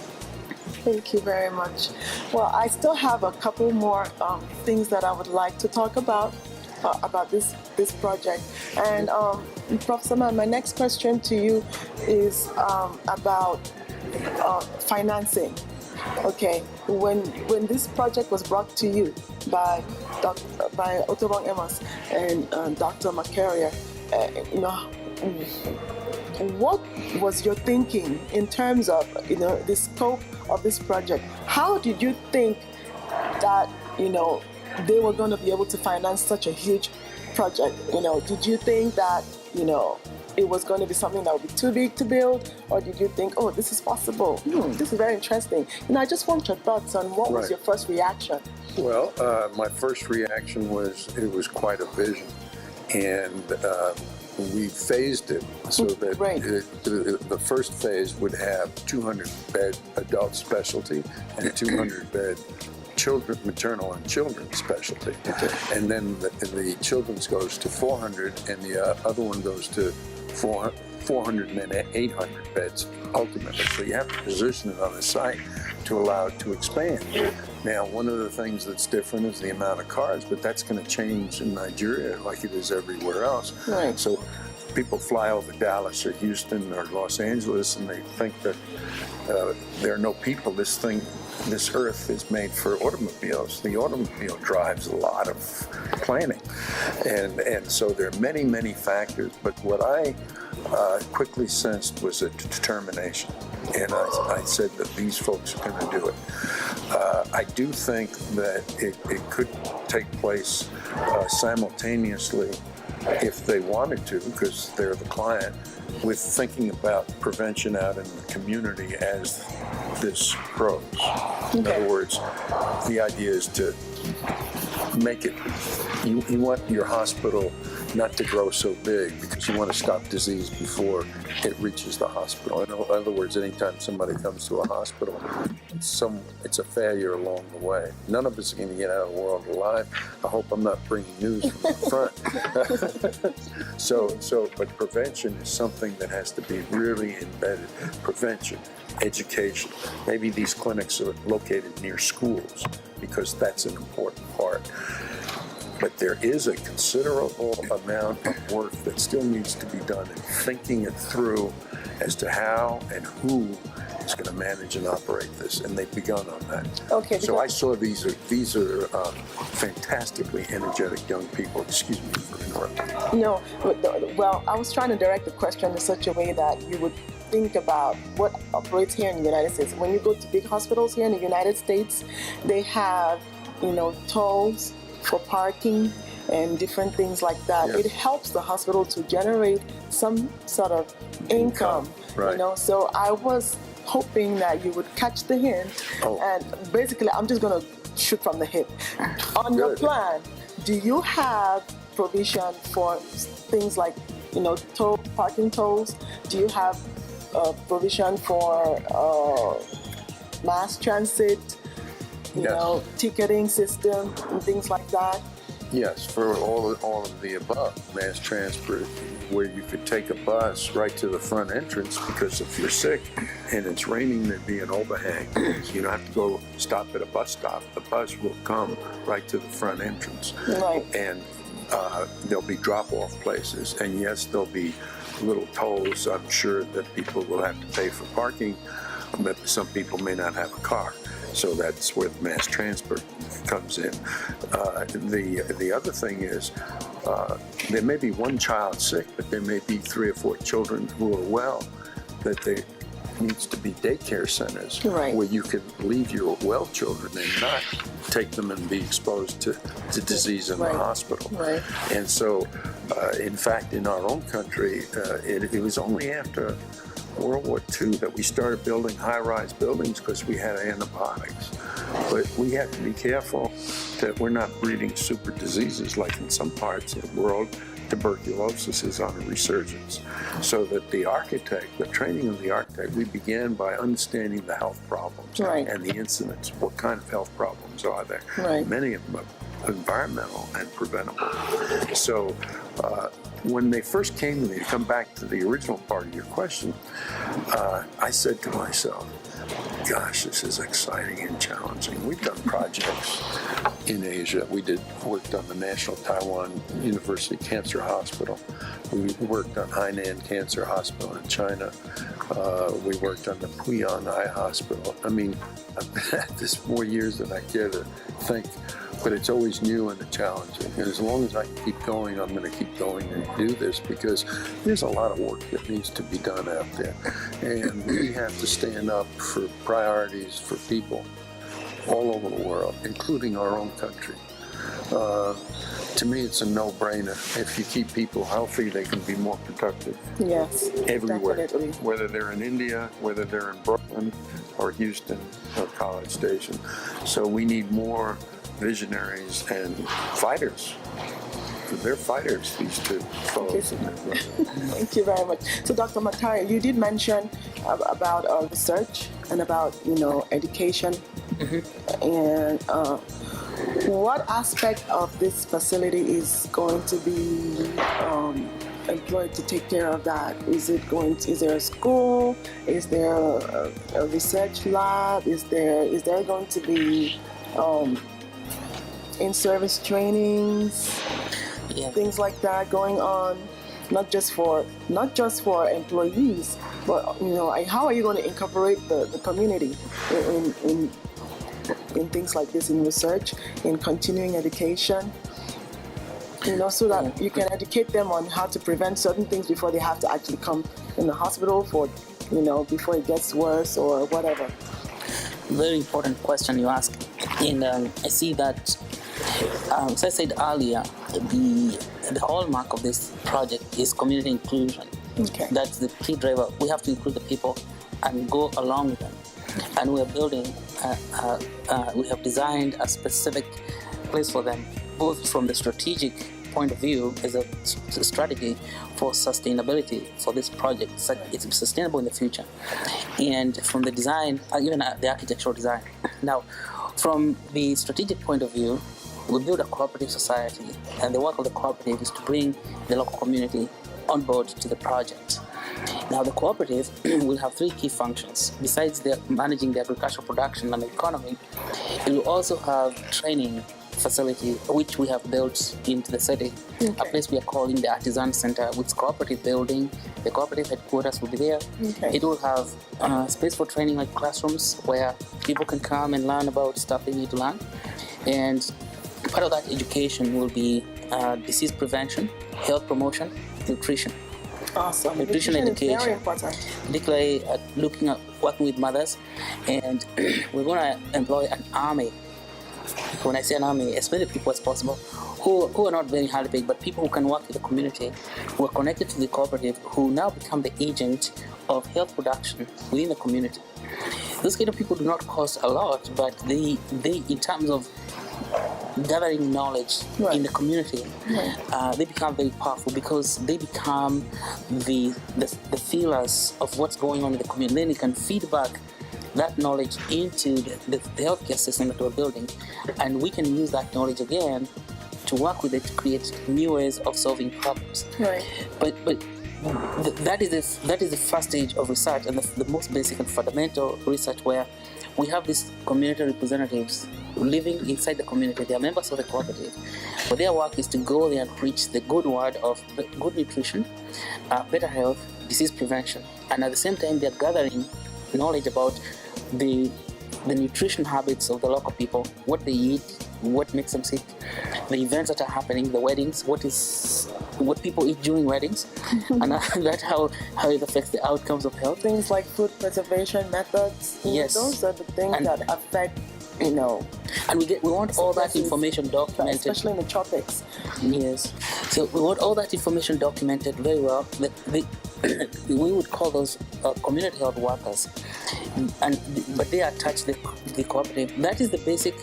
[SPEAKER 1] Thank you very much. Well, I still have a couple more things that I would like to talk about. about this project. And Professor Mann, my next question to you is about financing. Okay, when this project was brought to you by Otobong Amos and Dr. McCarrier, what was your thinking in terms of the scope of this project? How did you think that they were going to be able to finance such a huge project? Did you think that it was going to be something that would be too big to build, or did you think, oh, this is possible? This is very interesting. I just want your thoughts on what was your first reaction.
[SPEAKER 3] Well, my first reaction was it was quite a vision, and we phased it so that the first phase would have 200-bed adult specialty and 200-bed maternal and children's specialty. And then the children's goes to 400, and the other one goes to 400 and then 800 beds ultimately. So you have to position it on the site to allow it to expand. Now, one of the things that's different is the amount of cars, but that's going to change in Nigeria like it is everywhere else.
[SPEAKER 1] Right.
[SPEAKER 3] So people fly over Dallas or Houston or Los Angeles and they think that there are no people. This earth is made for automobiles. The automobile drives a lot of planning. And so there are many, many factors. But what I quickly sensed was a determination. And I said that these folks are going to do it. I do think that it could take place simultaneously if they wanted to, because they're the client, with thinking about prevention out in the community as this grows. In other words, the idea is to make it, you want your hospital not to grow so big because you want to stop disease before it reaches the hospital. In other words, anytime somebody comes to a hospital, it's a failure along the way. None of us are going to get out of the world alive. I hope I'm not bringing news from the front. But prevention is something that has to be really embedded. Prevention, education. Maybe these clinics are located near schools because that's an important part. But there is a considerable amount of work that still needs to be done in thinking it through as to how and who is going to manage and operate this, and they've begun on that.
[SPEAKER 1] Okay.
[SPEAKER 3] So I saw these are fantastically energetic young people. Excuse me for interrupting.
[SPEAKER 1] No, well, I was trying to direct the question in such a way that you would think about what operates here in the United States. When you go to big hospitals here in the United States, they have, tolls for parking and different things like that.
[SPEAKER 3] Yes.
[SPEAKER 1] It helps the hospital to generate some sort of income.
[SPEAKER 3] Right.
[SPEAKER 1] So I was hoping that you would catch the hint. And basically, I'm just going to shoot from the hip. On your plan, do you have provision for things like, parking tolls? Do you have provision for mass transit? Ticketing system and things like that?
[SPEAKER 3] Yes, for all of the above. Mass transport, where you could take a bus right to the front entrance, because if you're sick and it's raining, there'd be an overhang. You don't have to go stop at a bus stop. The bus will come right to the front entrance.
[SPEAKER 1] Right.
[SPEAKER 3] And there'll be drop-off places. And yes, there'll be little tolls. I'm sure that people will have to pay for parking, but some people may not have a car. So that's where the mass transport comes in. The other thing is, there may be one child sick, but there may be 3 or 4 children who are well, that there needs to be daycare centers where you can leave your well children and not take them and be exposed to disease in the hospital.
[SPEAKER 1] Right.
[SPEAKER 3] And so, in fact, in our own country, it was only after World War II that we started building high-rise buildings because we had antibiotics. But we have to be careful that we're not breeding super diseases like in some parts of the world. Tuberculosis is on a resurgence. So that the training of the architect, we began by understanding the health problems and the incidents. What kind of health problems are there? Right. Many of them are environmental and preventable. So when they first came to me, to come back to the original part of your question, I said to myself, gosh, this is exciting and challenging. We've done projects in Asia. We worked on the National Taiwan University Cancer Hospital. We worked on Hainan Cancer Hospital in China. We worked on the Puyan Eye Hospital. I mean, I've been at this more years than I care to think, but it's always new and challenging. And as long as I can keep going, I'm going to keep going and do this, because there's a lot of work that needs to be done out there. And we have to stand up for priorities for people all over the world, including our own country. To me, it's a no-brainer. If you keep people healthy, they can be more productive.
[SPEAKER 1] Yes,
[SPEAKER 3] Everywhere.
[SPEAKER 1] definitely.
[SPEAKER 3] Whether they're in India, whether they're in Brooklyn or Houston or College Station. So we need more visionaries and fighters. They're fighters, these two fellows.
[SPEAKER 1] Thank you very much. So, Dr. Matari, you did mention about research and about, education. And what aspect of this facility is going to be employed to take care of that? Is there a school? Is there a research lab? Is there going to be in-service trainings, things like that going on, not just for employees, but how are you going to incorporate the community in things like this, in research, in continuing education, so that you can educate them on how to prevent certain things before they have to actually come in the hospital for, before it gets worse or whatever.
[SPEAKER 2] Very important question you ask, and I see that. As I said earlier, the hallmark of this project is community inclusion.
[SPEAKER 1] Okay.
[SPEAKER 2] That's the key driver. We have to include the people and go along with them. And we are building, we have designed a specific place for them, both from the strategic point of view as a strategy for sustainability for this project, so it's sustainable in the future, and from the design, even the architectural design. Now, from the strategic point of view, we build a cooperative society, and the work of the cooperative is to bring the local community on board to the project. Now, the cooperative will have three key functions. Besides managing the agricultural production and the economy, it will also have training facility, which we have built into the city, a place we are calling the Artisan Center, with cooperative building. The cooperative headquarters will be there. It will have space for training, like classrooms, where people can come and learn about stuff they need to learn. And part of that education will be disease prevention, health promotion, nutrition.
[SPEAKER 1] Awesome.
[SPEAKER 2] Nutrition education.
[SPEAKER 1] Is very important.
[SPEAKER 2] Particularly working with mothers, and we're going to employ an army. When I say an army, as many people as possible who are not very highly paid, but people who can work with the community, who are connected to the cooperative, who now become the agent of health production within the community. Those kind of people do not cost a lot, but they in terms of gathering knowledge in the community, they become very powerful, because they become the feelers of what's going on in the community. Then they can feed back that knowledge into the healthcare system that we're building, and we can use that knowledge again to work with it to create new ways of solving problems. But that is the first stage of research, and the most basic and fundamental research, where we have these community representatives living inside the community. They are members of the cooperative, but their work is to go there and preach the good word of good nutrition, better health, disease prevention, and at the same time they're gathering knowledge about the nutrition habits of the local people, what they eat, what makes them sick, the events that are happening, the weddings, what people eat during weddings, and that's how it affects the outcomes of health.
[SPEAKER 1] Things like food preservation methods.
[SPEAKER 2] Yes.
[SPEAKER 1] Those are the things that affect,
[SPEAKER 2] and we want all that information documented,
[SPEAKER 1] especially in the tropics.
[SPEAKER 2] Yes. So we want all that information documented very well. We would call those community health workers, but they attach the cooperative. That is the basic.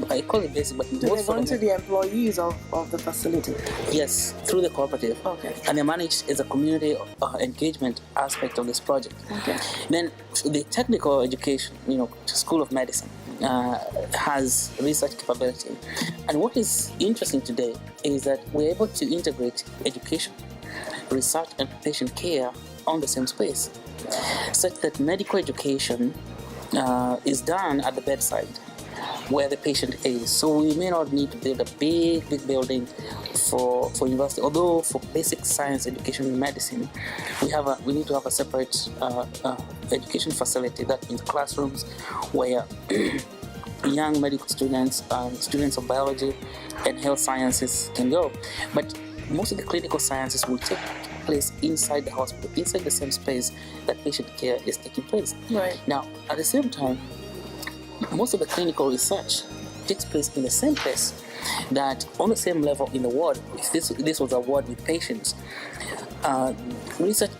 [SPEAKER 2] I call it basic, but
[SPEAKER 1] they're going to be employees of the facility.
[SPEAKER 2] Yes, through the cooperative.
[SPEAKER 1] Okay.
[SPEAKER 2] And they're managed as a community engagement aspect of this project.
[SPEAKER 1] Okay.
[SPEAKER 2] Then the technical education, School of Medicine. has research capability. And what is interesting today is that we're able to integrate education, research, and patient care on the same space, such that medical education is done at the bedside where the patient is. So we may not need to build a big building for university. Although for basic science education in medicine, we need to have a separate education facility, that means classrooms where young medical students and students of biology and health sciences can go. But most of the clinical sciences will take place inside the hospital, inside the same space that patient care is taking place.
[SPEAKER 1] Right.
[SPEAKER 2] Now, at the same time, most of the clinical research takes place in the same place, that on the same level in the ward. If this was a ward with patients,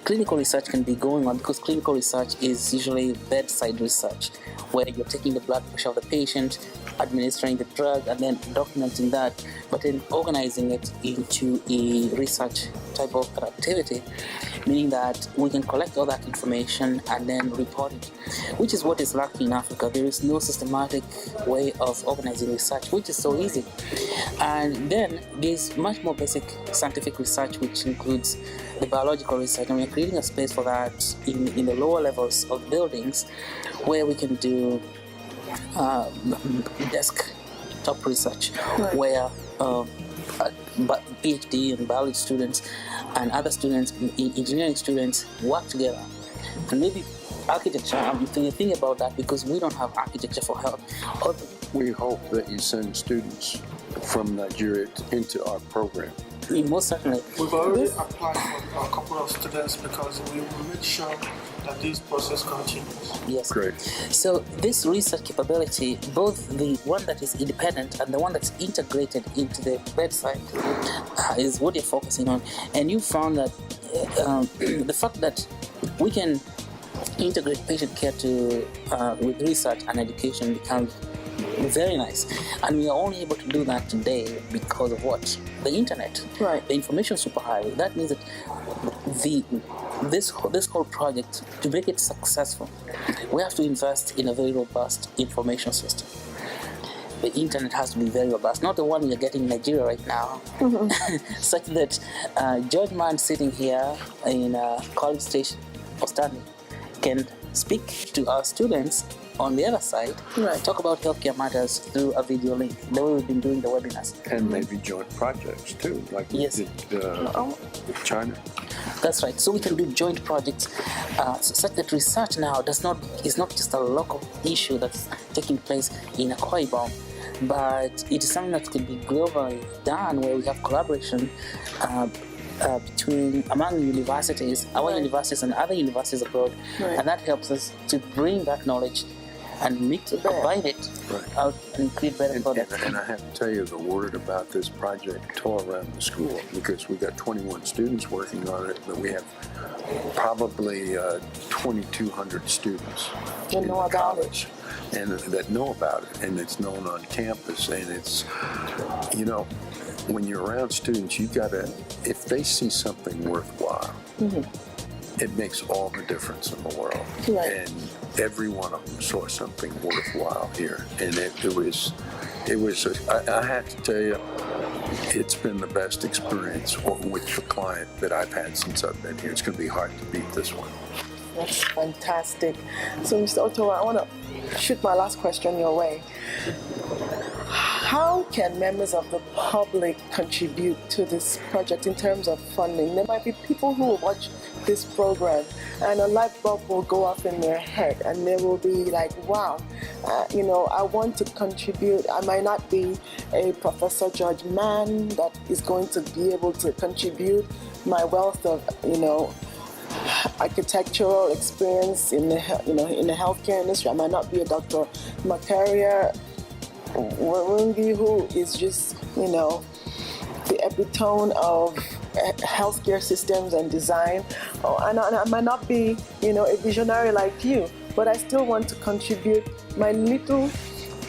[SPEAKER 2] clinical research can be going on, because clinical research is usually bedside research, where you're taking the blood pressure of the patient, administering the drug, and then documenting that, but then organizing it into a research type of activity, meaning that we can collect all that information and then report it, which is what is lacking in Africa. There is no systematic way of organizing research, which is so easy. And then there's much more basic scientific research, which includes the biological research, and we're creating a space for that in the lower levels of buildings, where we can do desktop research,
[SPEAKER 1] right,
[SPEAKER 2] where PhD and biology students and other students, engineering students, work together. And maybe architecture, I'm thinking about that, because we don't have architecture for health.
[SPEAKER 3] We hope that you send students from Nigeria into our program.
[SPEAKER 2] Most certainly.
[SPEAKER 4] We've already applied for a couple of students, because we will make sure that this process continues.
[SPEAKER 2] Yes.
[SPEAKER 3] Great.
[SPEAKER 2] So this research capability, both the one that is independent and the one that's integrated into the bedside, is what you're focusing on. And you found that the fact that we can integrate patient care to with research and education becomes very nice. And we are only able to do that today because of what? The internet.
[SPEAKER 1] Right.
[SPEAKER 2] The information superhighway. That means that this whole project, to make it successful, we have to invest in a very robust information system. The internet has to be very robust, not the one we are getting in Nigeria right now, such that George Man sitting here in College Station or Stanley can speak to our students on the other side,
[SPEAKER 1] right,
[SPEAKER 2] talk about healthcare matters through a video link, the way we've been doing the webinars.
[SPEAKER 3] And maybe joint projects too, like
[SPEAKER 2] Yes.
[SPEAKER 3] we did with China.
[SPEAKER 2] That's right. So we can do joint projects, such that research now is not just a local issue that's taking place in Akwa Ibom, but it is something that can be globally done, where we have collaboration among universities, our
[SPEAKER 1] right,
[SPEAKER 2] universities and other universities abroad,
[SPEAKER 1] right,
[SPEAKER 2] and that helps us to bring that knowledge and combine it
[SPEAKER 3] Right.
[SPEAKER 2] out and create better products.
[SPEAKER 3] And I have to tell you, the word about this project tore around the school, because we got 21 students working on it, but we have probably 2,200 students
[SPEAKER 1] That
[SPEAKER 3] in
[SPEAKER 1] know
[SPEAKER 3] the
[SPEAKER 1] about
[SPEAKER 3] college, and that know about it, and it's known on campus. And it's, when you're around students, you gotta, if they see something worthwhile, it makes all the difference in the world.
[SPEAKER 1] Right.
[SPEAKER 3] And every one of them saw something worthwhile here, and it was. I have to tell you, it's been the best experience with the client that I've had since I've been here. It's going to be hard to beat this one.
[SPEAKER 1] That's fantastic. So, Mr. Ottawa, I want to shoot my last question your way. How can members of the public contribute to this project in terms of funding? There might be people who will watch this program and a light bulb will go off in their head, and they will be like, wow, I want to contribute. I might not be a Professor George Mann that is going to be able to contribute my wealth of, architectural experience in the healthcare industry. I might not be a Dr. Makaria Warungi, who is just, the epitome of healthcare systems and design. And I might not be, a visionary like you, but I still want to contribute my little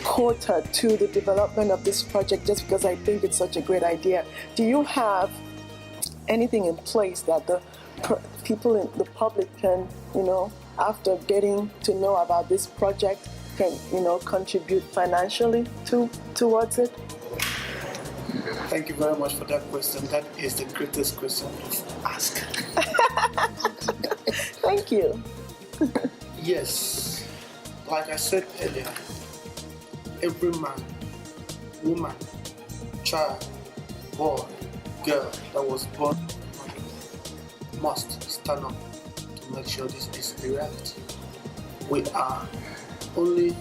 [SPEAKER 1] quota to the development of this project, just because I think it's such a great idea. Do you have anything in place that the people in the public can, after getting to know about this project, can, contribute financially towards it?
[SPEAKER 4] Thank you very much for that question. That is the greatest question you've asked.
[SPEAKER 1] Thank you.
[SPEAKER 4] Yes, like I said earlier, every man, woman, child, boy, girl that was born must stand up to make sure this is a reality. We are only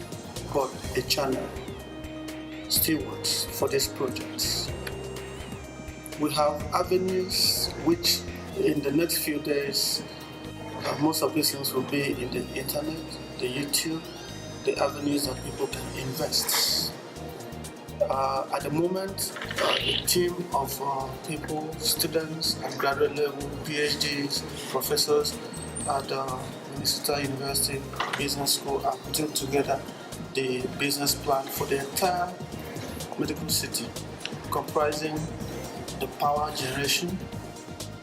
[SPEAKER 4] but a channel stewards for these projects. We have avenues which in the next few days, most of these things will be in the internet, the YouTube, the avenues that people can invest. At the moment, a team of people, students at graduate level, PhDs, professors at Minnesota University Business School are putting together the business plan for the entire medical city, comprising the power generation,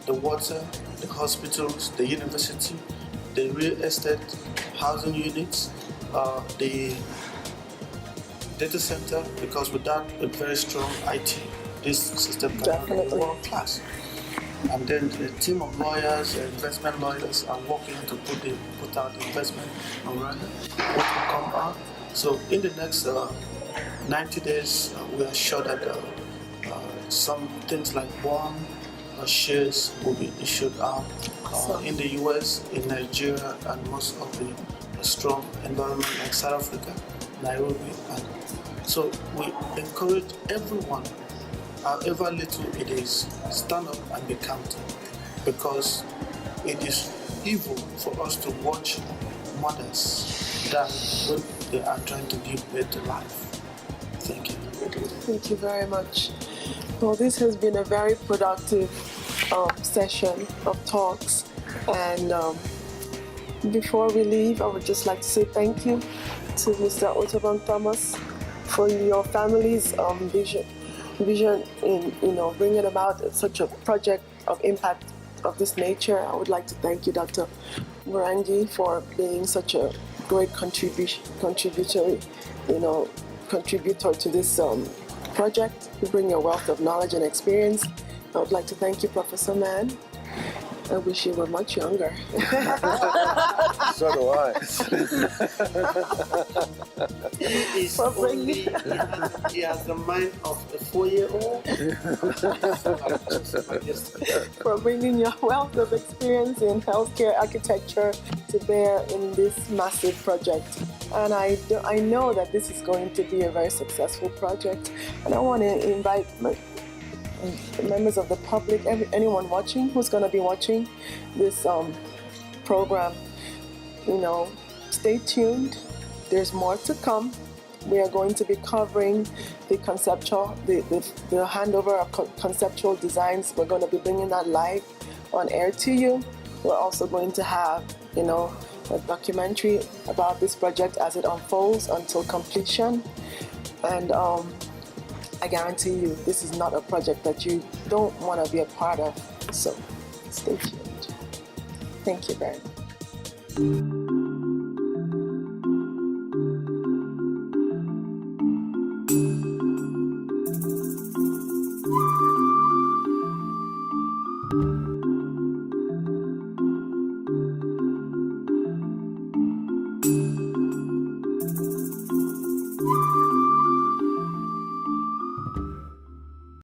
[SPEAKER 4] the water, the hospitals, the university, the real estate housing units, the data center, because without a very strong IT, this system cannot be world class. And then the team of lawyers, investment lawyers, are working to put out the investment memorandum, what will come out. So in the next 90 days, we are sure that some things like bond shares will be issued out in the US, in Nigeria, and most of the strong environment like South Africa, Nairobi. And so we encourage everyone, however little it is, stand up and be counted, because it is evil for us to watch mothers die when they are trying to give birth to life. Thank you.
[SPEAKER 1] Thank you very much. Well, this has been a very productive session of talks, and before we leave, I would just like to say thank you to Mr. Otobon Thomas for your family's vision in bringing about such a project of impact of this nature. I would like to thank you, Dr. Murangi, for being such a great contributor to this project. You bring your wealth of knowledge and experience. I would like to thank you, Professor Mann. I wish you were much younger.
[SPEAKER 3] So do I.
[SPEAKER 4] He has the mind of a 4-year-old.
[SPEAKER 1] For bringing your wealth of experience in healthcare architecture to bear in this massive project. And I know that this is going to be a very successful project. And I want to invite members of the public, anyone watching who's going to be watching this program, stay tuned. There's more to come. We are going to be covering the handover of conceptual designs. We're going to be bringing that live on air to you. We're also going to have, a documentary about this project as it unfolds until completion. And I guarantee you, this is not a project that you don't want to be a part of. So stay tuned. Thank you very much.